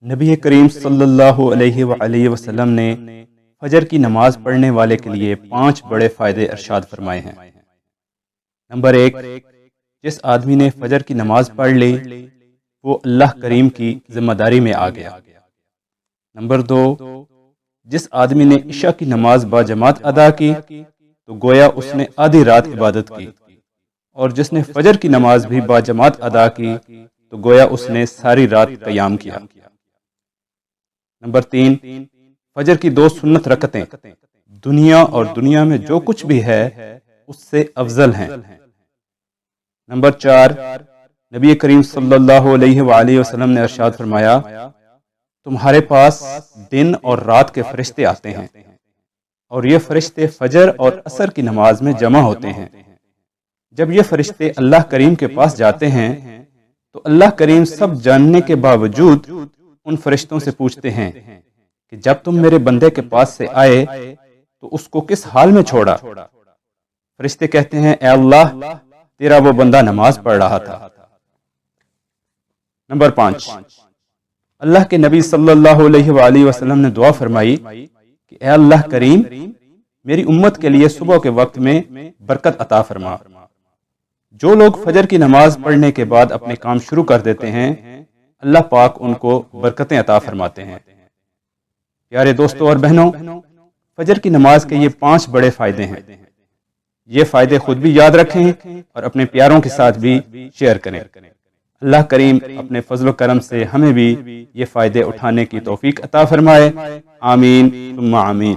نبی کریم صلی اللہ علیہ وآلہ وسلم نے فجر کی نماز پڑھنے والے کے لیے 5 بڑے فائدے ارشاد فرمائے ہیں۔ نمبر 1، جس آدمی نے فجر کی نماز پڑھ لی وہ اللہ کریم کی ذمہ داری میں آ گیا۔ نمبر 2، جس آدمی نے عشاء کی نماز با جماعت ادا کی تو گویا اس نے آدھی رات عبادت کی، اور جس نے فجر کی نماز بھی با جماعت ادا کی تو گویا اس نے ساری رات قیام کیا۔ نمبر 3، فجر کی 2 سنت رکعتیں دنیا اور دنیا میں جو کچھ بھی ہے اس سے افضل ہیں۔ نمبر 4، نبی کریم صلی اللہ علیہ وآلہ وسلم نے ارشاد فرمایا، تمہارے پاس دن اور رات کے فرشتے آتے ہیں، اور یہ فرشتے فجر اور عصر کی نماز میں جمع ہوتے ہیں۔ جب یہ فرشتے اللہ کریم کے پاس جاتے ہیں تو اللہ کریم سب جاننے کے باوجود ان فرشتوں سے پوچھتے ہیں کہ جب تم میرے بندے کے پاس سے آئے تو اس کو کس حال میں چھوڑا؟ فرشتے کہتے ہیں، اے اللہ، تیرا وہ بندہ نماز پڑھ رہا تھا۔ نمبر 5، اللہ کے نبی صلی اللہ علیہ وآلہ وسلم نے دعا فرمائی کہ اے اللہ کریم، میری امت کے لیے صبح کے وقت میں برکت عطا فرما۔ جو لوگ فجر کی نماز پڑھنے کے بعد اپنے کام شروع کر دیتے ہیں اللہ پاک ان کو برکتیں عطا فرماتے ہیں۔ پیارے دوستوں اور بہنوں، فجر کی نماز کے یہ 5 بڑے فائدے ہیں۔ یہ فائدے خود بھی یاد رکھیں اور اپنے پیاروں کے ساتھ بھی شیئر کریں۔ اللہ کریم اپنے فضل و کرم سے ہمیں بھی یہ فائدے اٹھانے کی توفیق عطا فرمائے۔ آمین ثم آمین۔